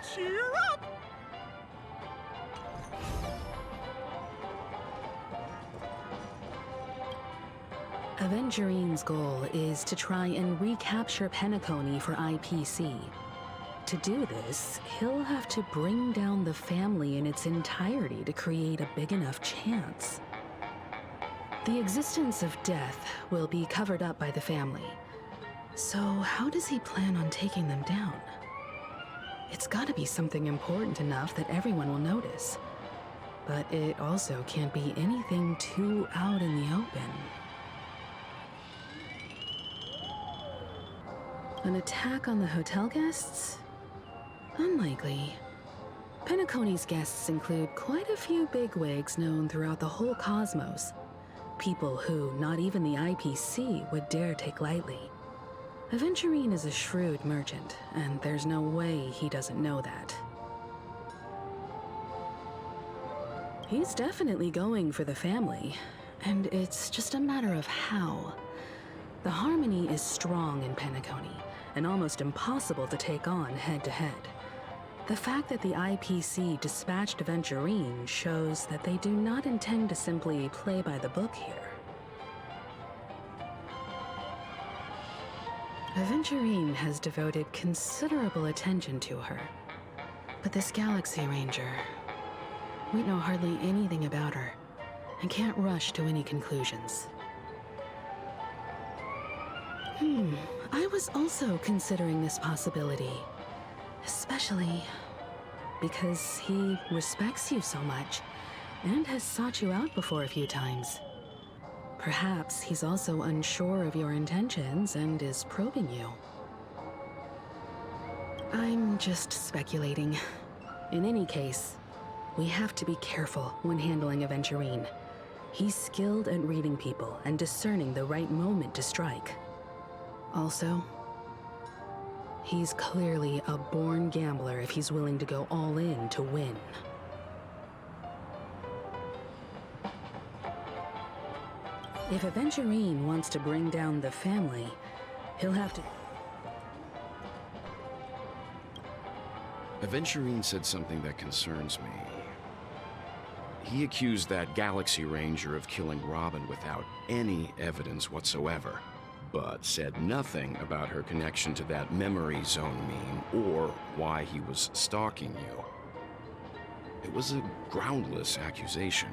Cheer up! Avengerine's goal is to try and recapture Penacony for IPC. To do this, he'll have to bring down the family in its entirety to create a big enough chance. The existence of death will be covered up by the family. So how does he plan on taking them down? It's gotta be something important enough that everyone will notice. But it also can't be anything too out in the open. An attack on the hotel guests? Unlikely. Penacony's guests include quite a few bigwigs known throughout the whole cosmos. People who not even the IPC would dare take lightly. Aventurine is a shrewd merchant, and there's no way he doesn't know that. He's definitely going for the family, and it's just a matter of how. The harmony is strong in Penacony, and almost impossible to take on head-to-head. The fact that the IPC dispatched Aventurine shows that they do not intend to simply play by the book here. Aventurine has devoted considerable attention to her. But this Galaxy Ranger, we know hardly anything about her, and can't rush to any conclusions. I was also considering this possibility. Especially because he respects you so much, and has sought you out before a few times. Perhaps he's also unsure of your intentions and is probing you. I'm just speculating. In any case, we have to be careful when handling Aventurine. He's skilled at reading people and discerning the right moment to strike. Also, he's clearly a born gambler if he's willing to go all in to win. If Aventurine wants to bring down the family, he'll have to... Aventurine said something that concerns me. He accused that Galaxy Ranger of killing Robin without any evidence whatsoever, but said nothing about her connection to that memory zone meme or why he was stalking you. It was a groundless accusation,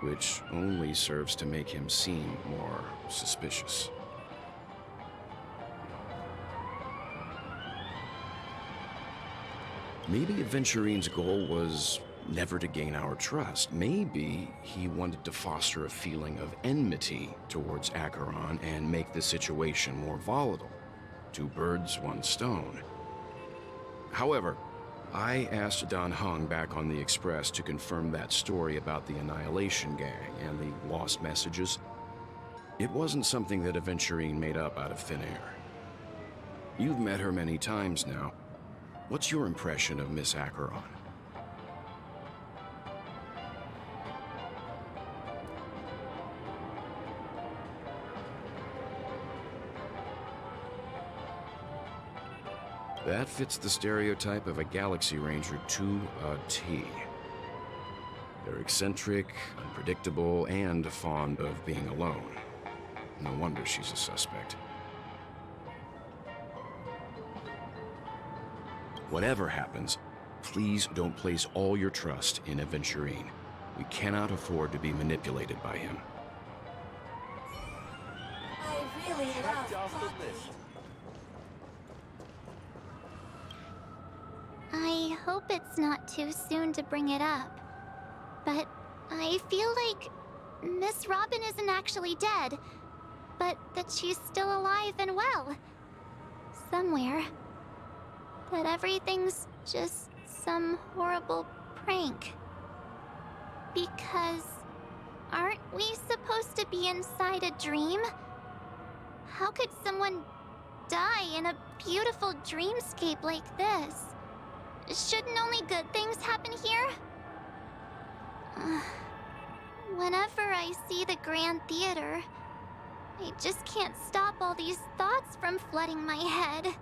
which only serves to make him seem more suspicious. Maybe Aventurine's goal was never to gain our trust. Maybe he wanted to foster a feeling of enmity towards Acheron and make the situation more volatile. Two birds, one stone. However, I asked Dan Heng back on the Express to confirm that story about the Annihilation Gang and the lost messages. It wasn't something that Aventurine made up out of thin air. You've met her many times now. What's your impression of Miss Acheron? That fits the stereotype of a Galaxy Ranger to a T. They're eccentric, unpredictable, and fond of being alone. No wonder she's a suspect. Whatever happens, please don't place all your trust in Aventurine. We cannot afford to be manipulated by him. I really love coffee. I hope it's not too soon to bring it up, but I feel like Miss Robin isn't actually dead, but that she's still alive and well. Somewhere. That everything's just some horrible prank. Because aren't we supposed to be inside a dream? How could someone die in a beautiful dreamscape like this? Shouldn't only good things happen here? Whenever I see the Grand Theater, I just can't stop all these thoughts from flooding my head.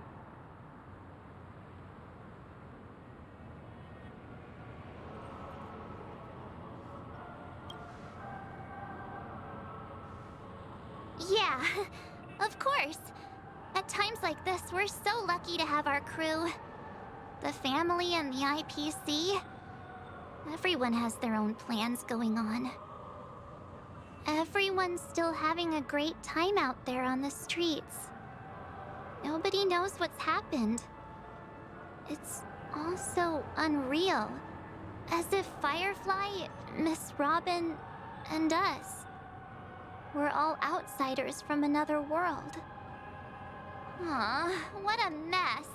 Yeah, of course. At times like this, we're so lucky to have our crew. The family and the IPC. Everyone has their own plans going on. Everyone's still having a great time out there on the streets. Nobody knows what's happened. It's all so unreal. As if Firefly, Miss Robin, and us were all outsiders from another world. Aw, what a mess.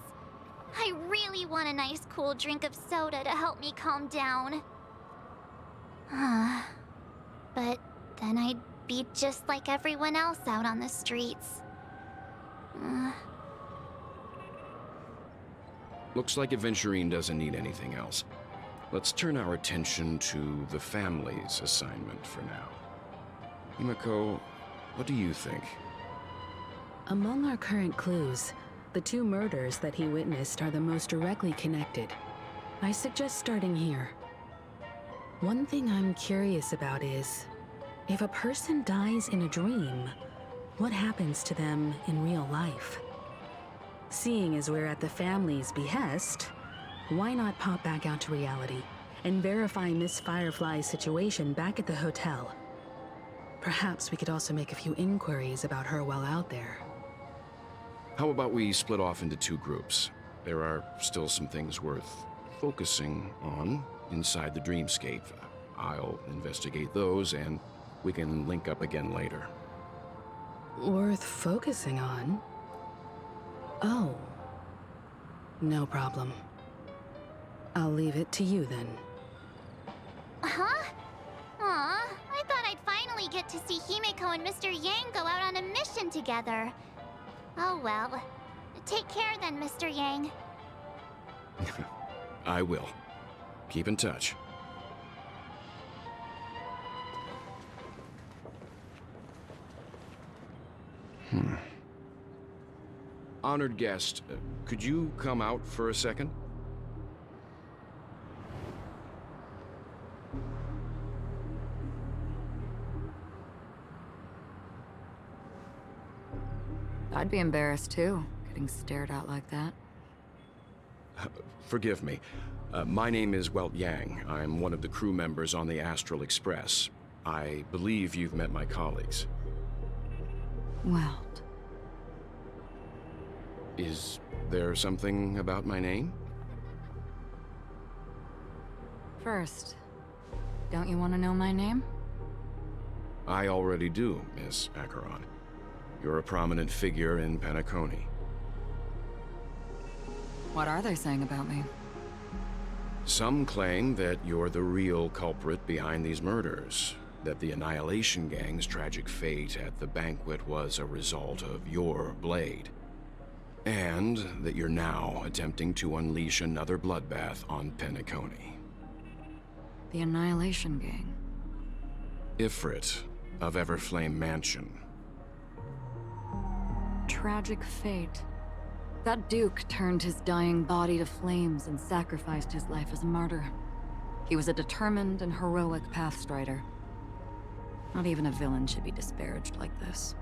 I really want a nice cool drink of soda to help me calm down. But then I'd be just like everyone else out on the streets. Looks like Aventurine doesn't need anything else. Let's turn our attention to the family's assignment for now. Himiko, what do you think? Among our current clues, the 2 murders that he witnessed are the most directly connected. I suggest starting here. One thing I'm curious about is, if a person dies in a dream, what happens to them in real life? Seeing as we're at the family's behest, why not pop back out to reality and verify Miss Firefly's situation back at the hotel? Perhaps we could also make a few inquiries about her while out there. How about we split off into 2 groups? There are still some things worth focusing on inside the dreamscape. I'll investigate those, and we can link up again later. Worth focusing on? Oh. No problem. I'll leave it to you then. Huh? Aw, I thought I'd finally get to see Himiko and Mr. Yang go out on a mission together. Oh well. Take care then, Mr. Yang. I will. Keep in touch. Honored guest, could you come out for a second? I'd be embarrassed too, getting stared at like that. Forgive me. My name is Welt Yang. I'm one of the crew members on the Astral Express. I believe you've met my colleagues. Welt. Is there something about my name? First, don't you want to know my name? I already do, Miss Acheron. You're a prominent figure in Penacony. What are they saying about me? Some claim that you're the real culprit behind these murders, that the Annihilation Gang's tragic fate at the banquet was a result of your blade, and that you're now attempting to unleash another bloodbath on Penacony. The Annihilation Gang. Ifrit of Everflame Mansion. Tragic fate. That Duke turned his dying body to flames and sacrificed his life as a martyr. He was a determined and heroic pathstrider. Not even a villain should be disparaged like this.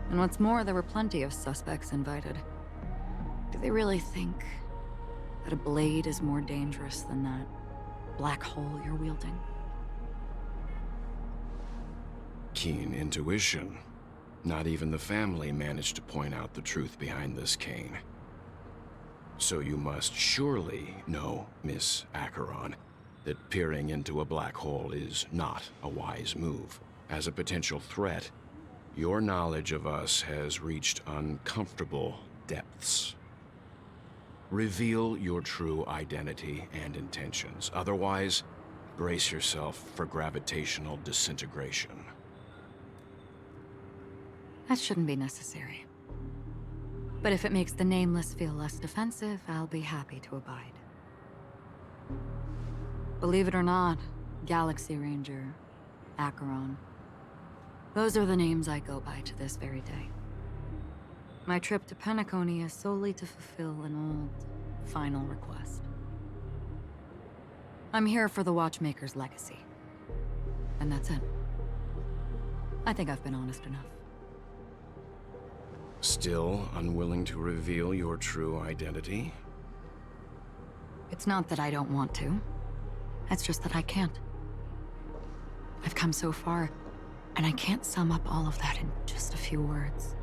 And what's more, there were plenty of suspects invited. Do they really think that a blade is more dangerous than that black hole you're wielding? Keen intuition. Not even the family managed to point out the truth behind this cane. So you must surely know, Miss Acheron, that peering into a black hole is not a wise move. As a potential threat, your knowledge of us has reached uncomfortable depths. Reveal your true identity and intentions. Otherwise, brace yourself for gravitational disintegration. That shouldn't be necessary. But if it makes the Nameless feel less defensive, I'll be happy to abide. Believe it or not, Galaxy Ranger, Acheron, those are the names I go by to this very day. My trip to Penacony is solely to fulfill an old, final request. I'm here for the Watchmaker's legacy. And that's it. I think I've been honest enough. Still unwilling to reveal your true identity? It's not that I don't want to. It's just that I can't. I've come so far, and I can't sum up all of that in just a few words.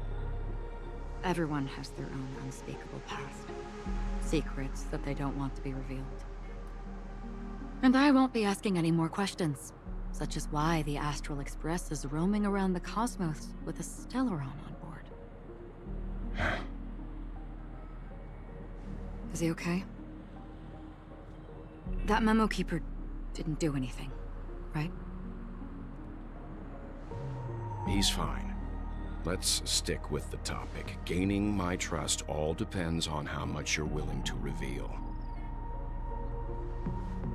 Everyone has their own unspeakable past. Secrets that they don't want to be revealed. And I won't be asking any more questions, such as why the Astral Express is roaming around the cosmos with a Stellaron on board. Is he okay? That memo keeper didn't do anything, right? He's fine. Let's stick with the topic. Gaining my trust all depends on how much you're willing to reveal.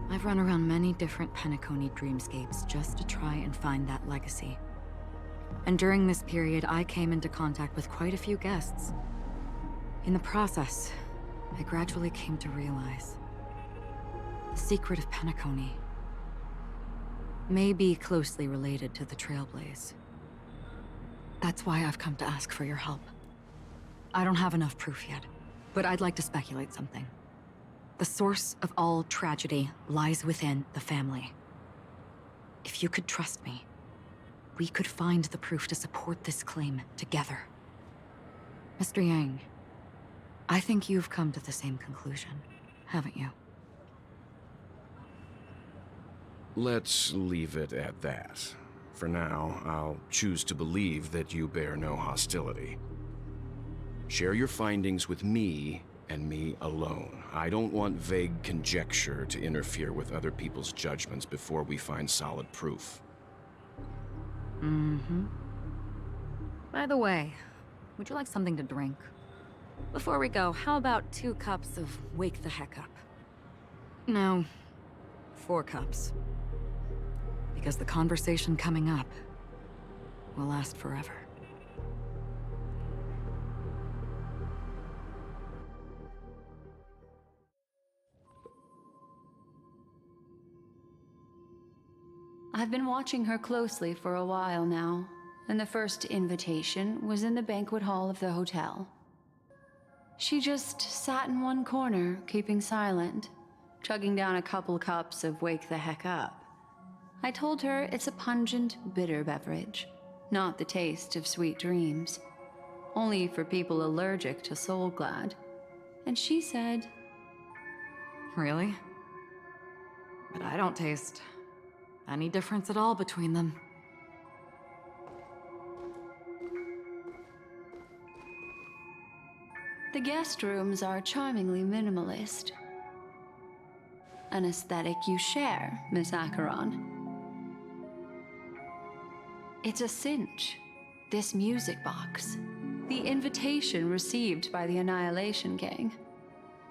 I've run around many different Penacony dreamscapes just to try and find that legacy. And during this period, I came into contact with quite a few guests. In the process, I gradually came to realize the secret of Penacony may be closely related to the Trailblaze. That's why I've come to ask for your help. I don't have enough proof yet, but I'd like to speculate something. The source of all tragedy lies within the family. If you could trust me, we could find the proof to support this claim together. Mr. Yang, I think you've come to the same conclusion, haven't you? Let's leave it at that. For now, I'll choose to believe that you bear no hostility. Share your findings with me and me alone. I don't want vague conjecture to interfere with other people's judgments before we find solid proof. Mm-hmm. By the way, would you like something to drink? Before we go, how about 2 cups of Wake the Heck Up? No, 4 cups. Because the conversation coming up will last forever. I've been watching her closely for a while now, and the first invitation was in the banquet hall of the hotel. She just sat in one corner, keeping silent, chugging down a couple cups of Wake the Heck Up. I told her it's a pungent, bitter beverage, not the taste of sweet dreams, only for people allergic to Soul Glad. And she said, Really? But I don't taste any difference at all between them. the guest rooms are charmingly minimalist. An aesthetic you share, Miss Acheron. It's a cinch, this music box. The invitation received by the Annihilation Gang.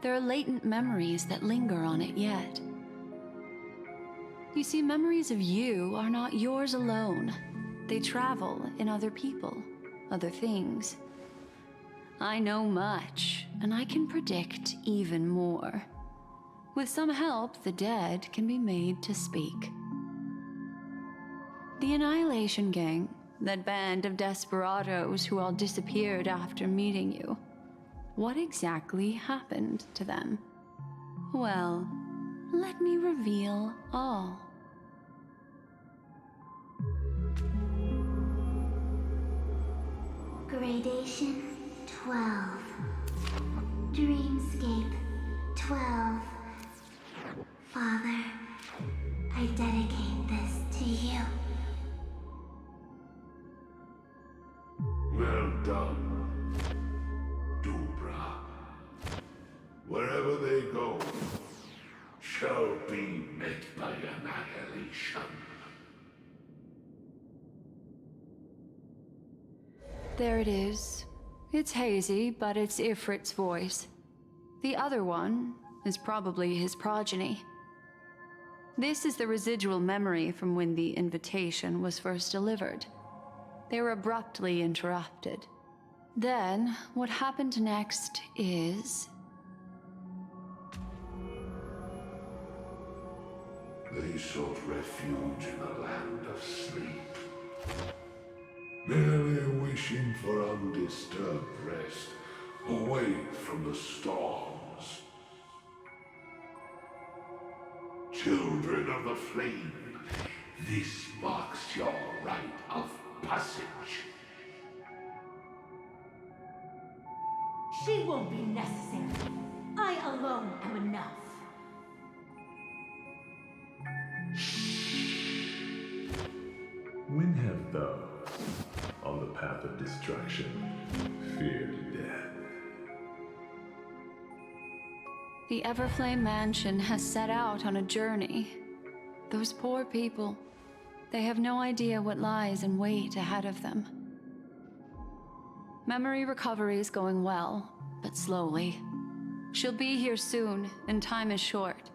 There are latent memories that linger on it yet. You see, memories of you are not yours alone. They travel in other people, other things. I know much, and I can predict even more. With some help, the dead can be made to speak. The Annihilation Gang, that band of desperados who all disappeared after meeting you. What exactly happened to them? Well, let me reveal all. Gradation 12. Dreamscape 12. Father, I dedicate this to you. Well done, Dubra. Wherever they go, shall be met by annihilation. There it is. It's hazy, but it's Ifrit's voice. The other one is probably his progeny. This is the residual memory from when the invitation was first delivered. They were abruptly interrupted. Then, what happened next is... They sought refuge in the land of sleep. merely wishing for undisturbed rest, away from the storms. Children of the Flame, this marks your rite of passage. She won't be necessary. I alone am enough. When have those on the path of destruction feared death? The Everflame Mansion has set out on a journey. Those poor people, they have no idea what lies in wait ahead of them. Memory recovery is going well, but slowly. She'll be here soon, and time is short.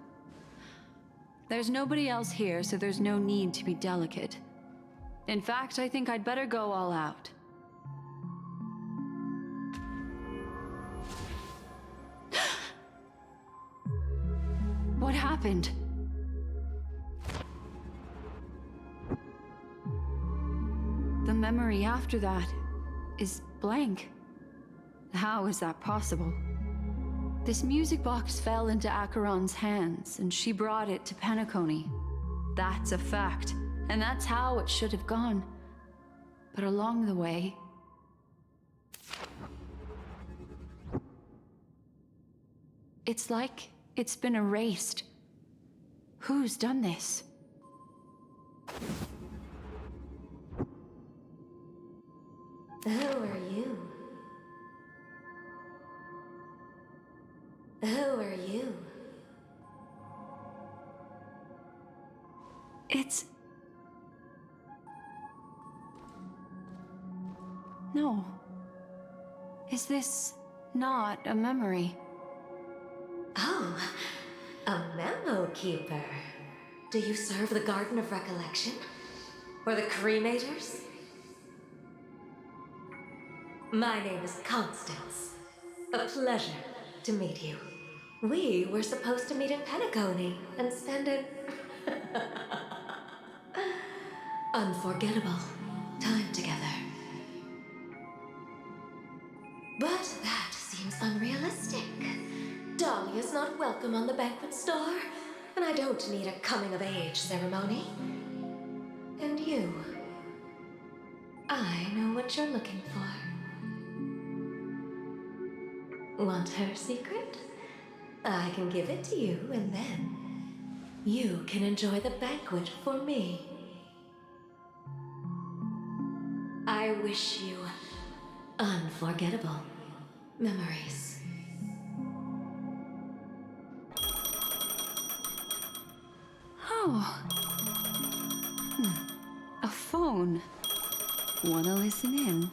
There's nobody else here, so there's no need to be delicate. In fact, I think I'd better go all out. What happened? The memory after that is blank. How is that possible? This music box fell into Acheron's hands, and she brought it to Penacony. That's a fact, and that's how it should have gone. But along the way... it's like it's been erased. Who's done this? Who are you? Who are you? It's... no. Is this not a memory? Oh, a memo keeper. Do you serve the Garden of Recollection? Or the Cremators? My name is Constance. A pleasure to meet you. We were supposed to meet in Penacony and spend an unforgettable time together. But that seems unrealistic. Dolly is not welcome on the banquet store, and I don't need a coming-of-age ceremony. And you, I know what you're looking for. Want her secret? I can give it to you, and then you can enjoy the banquet for me. I wish you unforgettable memories. Oh. A phone. Wanna listen in?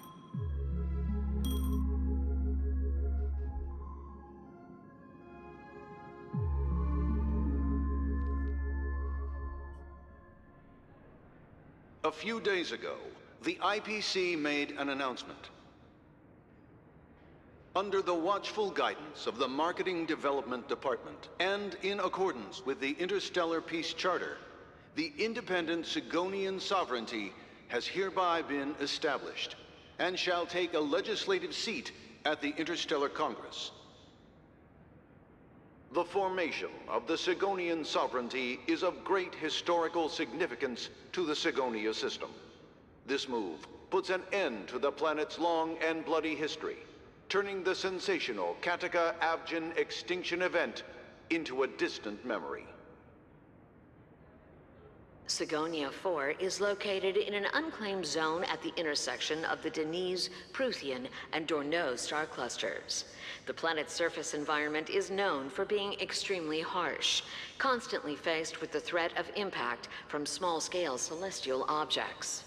A few days ago, the IPC made an announcement. Under the watchful guidance of the Marketing Development Department, and in accordance with the Interstellar Peace Charter, the independent Sigonian sovereignty has hereby been established, and shall take a legislative seat at the Interstellar Congress. The formation of the Sigonian sovereignty is of great historical significance to the Sigonia system. This move puts an end to the planet's long and bloody history, turning the sensational Kataka-Avgin extinction event into a distant memory. Sigonia 4 is located in an unclaimed zone at the intersection of the Denise, Prothean, and Dorneau star clusters. The planet's surface environment is known for being extremely harsh, constantly faced with the threat of impact from small-scale celestial objects.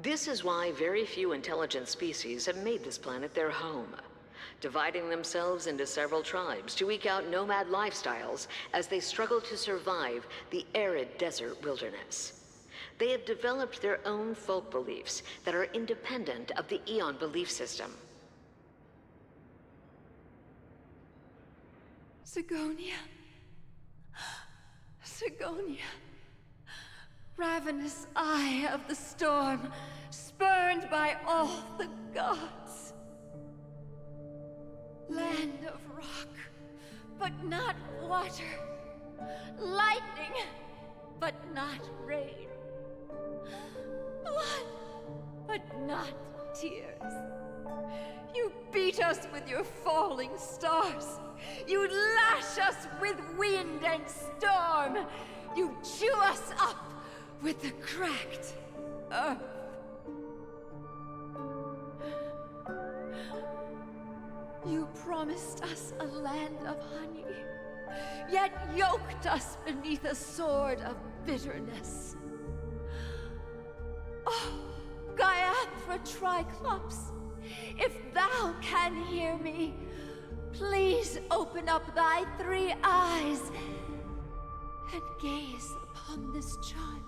This is why very few intelligent species have made this planet their home, dividing themselves into several tribes to eke out nomad lifestyles as they struggle to survive the arid desert wilderness. They have developed their own folk beliefs that are independent of the Eon belief system. Sigonia. Sigonia. Ravenous eye of the storm, spurned by all the gods. Land of rock, but not water. Lightning, but not rain. Blood, but not tears. You beat us with your falling stars. You lash us with wind and storm. You chew us up with the cracked earth. You promised us a land of honey, yet yoked us beneath a sword of bitterness. Oh, Gaiathra Triclops, if thou can hear me, please open up thy 3 eyes and gaze upon this child.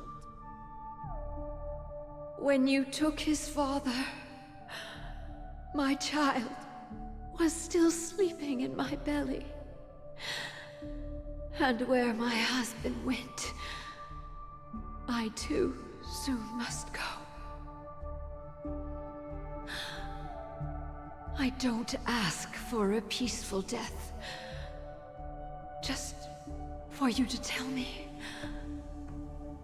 When you took his father, my child was still sleeping in my belly. And where my husband went, I too soon must go. I don't ask for a peaceful death. Just for you to tell me,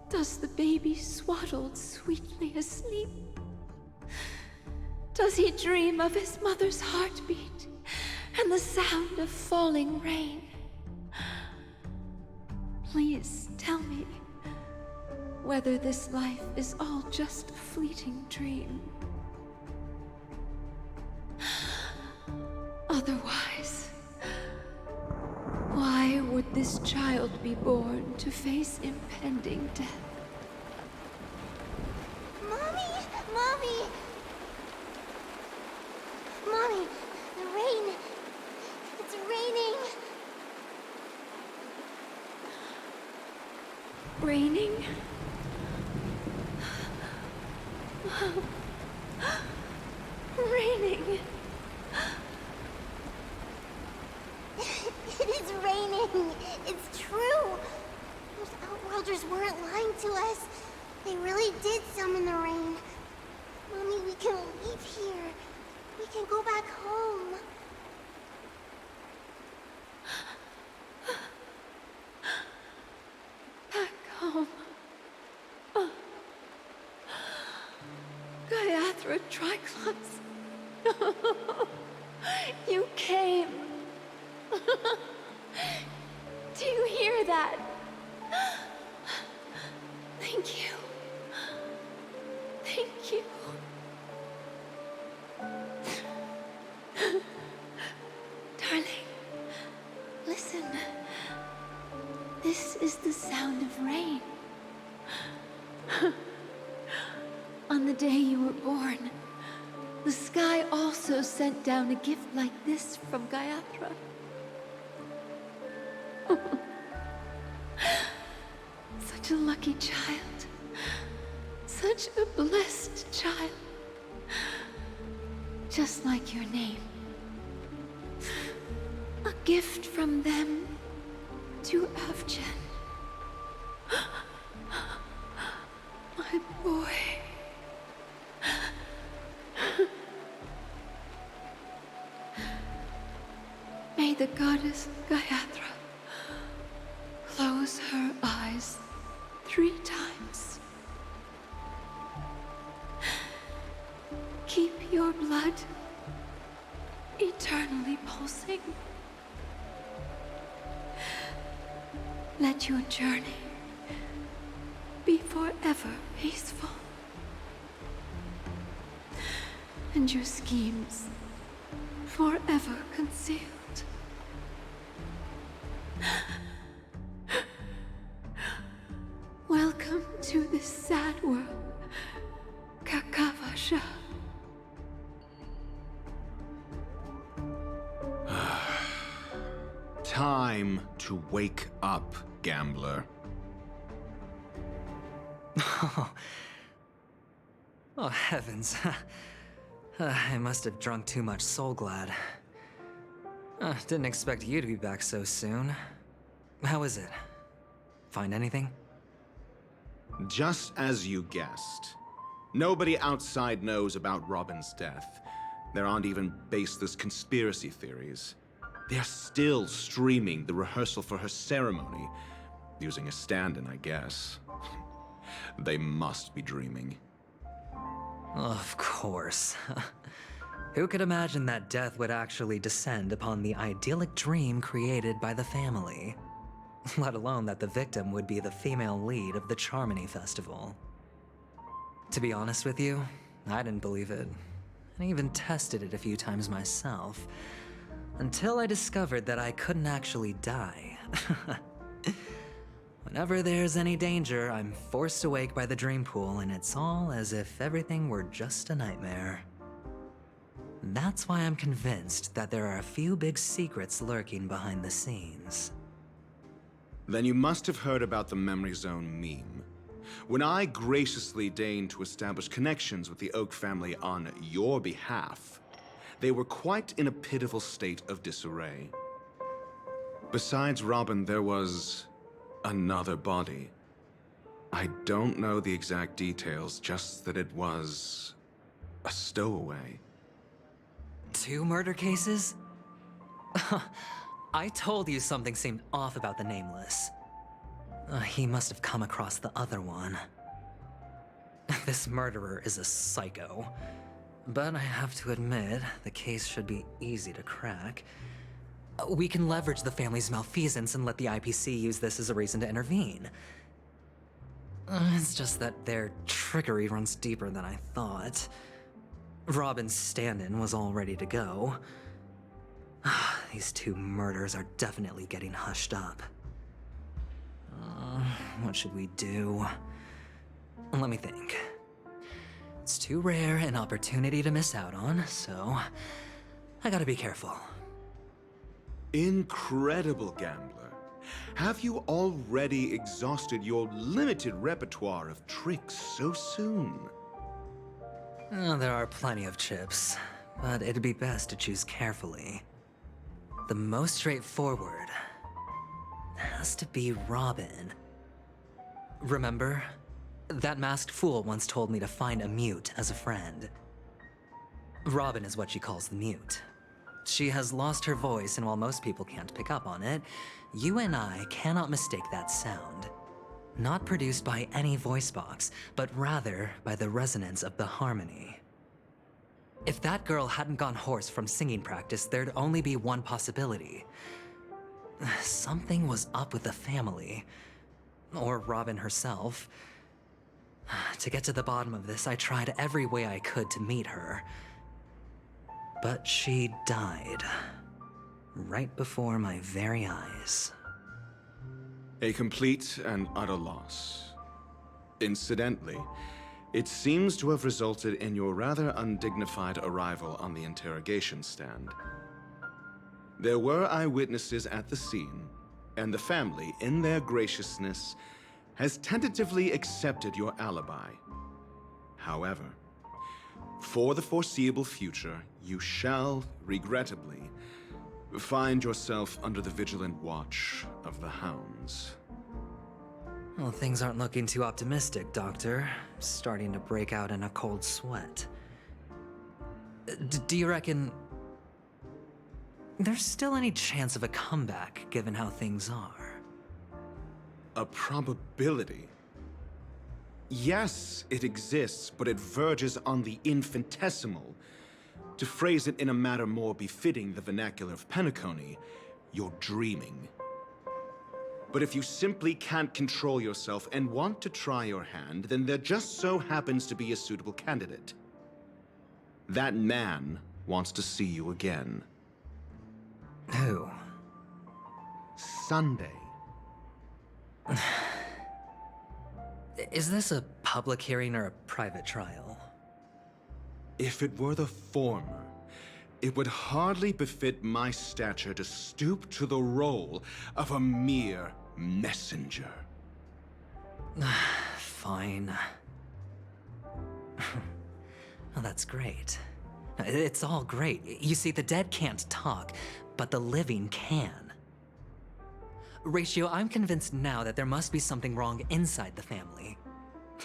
does the baby swaddled sweetly asleep? Does he dream of his mother's heartbeat and the sound of falling rain? Please tell me whether this life is all just a fleeting dream. Otherwise, why would this child be born to face impending death? Mommy! Mommy! Mommy, the rain. It's raining. Raining? Raining. It is raining. It's true. Those Outworlders weren't lying to us. They really did summon the rain. Mommy, we can leave here. We can go back home. Back home. Gaiathra Triclops. You came. Do you hear that? Thank you. Thank you. Darling, listen. This is the sound of rain. On the day you were born, the sky also sent down a gift like this from Gaiathra. Such a lucky child. Such a blessed child. Just like your name. A gift from them to Avgen. My boy. May the goddess Gaiathra close her eyes 3 times. Keep your blood eternally pulsing. Let your journey be forever peaceful. And your schemes forever concealed. Welcome to this sad world, Kakavasha. Time to wake up, gambler. Oh, heavens. I must have drunk too much Soul Glad. Didn't expect you to be back so soon. How is it? Find anything? Just as you guessed. Nobody outside knows about Robin's death. There aren't even baseless conspiracy theories. They're still streaming the rehearsal for her ceremony, using a stand-in, I guess. They must be dreaming. Of course. Who could imagine that death would actually descend upon the idyllic dream created by the family? Let alone that the victim would be the female lead of the Charmony Festival. To be honest with you, I didn't believe it. I even tested it a few times myself, until I discovered that I couldn't actually die. Whenever there's any danger, I'm forced awake by the dream pool, and it's all as if everything were just a nightmare. That's why I'm convinced that there are a few big secrets lurking behind the scenes. Then you must have heard about the Memory Zone meme. When I graciously deigned to establish connections with the Oak family on your behalf, they were quite in a pitiful state of disarray. Besides Robin, there was another body. I don't know the exact details, just that it was a stowaway. 2 murder cases? I told you something seemed off about the Nameless. He must have come across the other one. This murderer is a psycho. But I have to admit, the case should be easy to crack. We can leverage the family's malfeasance and let the IPC use this as a reason to intervene. It's just that their trickery runs deeper than I thought. Robin's stand-in was all ready to go. These 2 murders are definitely getting hushed up. What should we do? Let me think. It's too rare an opportunity to miss out on, so I gotta be careful. Incredible, Gambler. Have you already exhausted your limited repertoire of tricks so soon? There are plenty of chips, but it'd be best to choose carefully. The most straightforward has to be Robin. Remember? That masked fool once told me to find a mute as a friend. Robin is what she calls the mute. She has lost her voice, and while most people can't pick up on it, you and I cannot mistake that sound. Not produced by any voice box, but rather by the resonance of the harmony. If that girl hadn't gone hoarse from singing practice, there'd only be one possibility. Something was up with the family. Or Robin herself. To get to the bottom of this, I tried every way I could to meet her. But she died. Right before my very eyes. A complete and utter loss. Incidentally, it seems to have resulted in your rather undignified arrival on the interrogation stand. There were eyewitnesses at the scene, and the family, in their graciousness, has tentatively accepted your alibi. However, for the foreseeable future, you shall, regrettably, find yourself under the vigilant watch of the hounds. Well, things aren't looking too optimistic, Doctor. Starting to break out in a cold sweat. Do you reckon there's still any chance of a comeback, given how things are? A probability? Yes, it exists, but it verges on the infinitesimal. To phrase it in a manner more befitting the vernacular of Penacony, you're dreaming. But if you simply can't control yourself and want to try your hand, then there just so happens to be a suitable candidate. That man wants to see you again. Who? Sunday. Is this a public hearing or a private trial? If it were the former, it would hardly befit my stature to stoop to the role of a mere messenger. Fine. Well, that's great. It's all great. You see, the dead can't talk, but the living can. Ratio, I'm convinced now that there must be something wrong inside the family.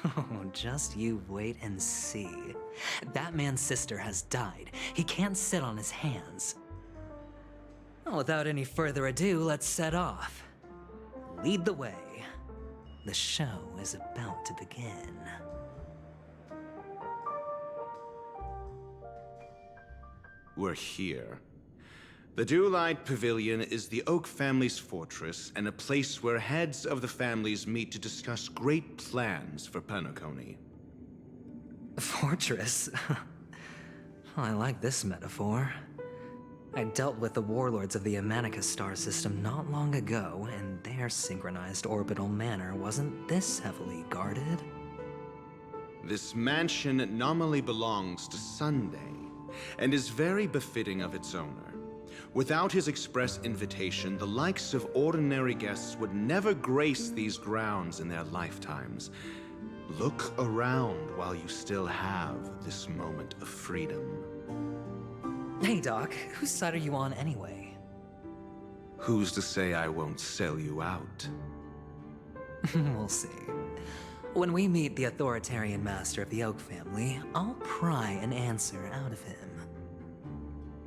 Oh, just you wait and see. That man's sister has died. He can't sit on his hands. Well, without any further ado, let's set off. Lead the way. The show is about to begin. We're here. The Dewlight Pavilion is the Oak family's fortress and a place where heads of the families meet to discuss great plans for Penacony. Fortress? I like this metaphor. I dealt with the warlords of the Amanicus star system not long ago, and their synchronized orbital manor wasn't this heavily guarded. This mansion nominally belongs to Sunday, and is very befitting of its owner. Without his express invitation, the likes of ordinary guests would never grace these grounds in their lifetimes. Look around while you still have this moment of freedom. Hey, Doc, whose side are you on anyway? Who's to say I won't sell you out? We'll see. When we meet the authoritarian master of the Oak family, I'll pry an answer out of him.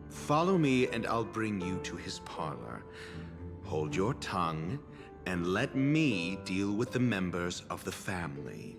Follow me and I'll bring you to his parlor. Hold your tongue and let me deal with the members of the family.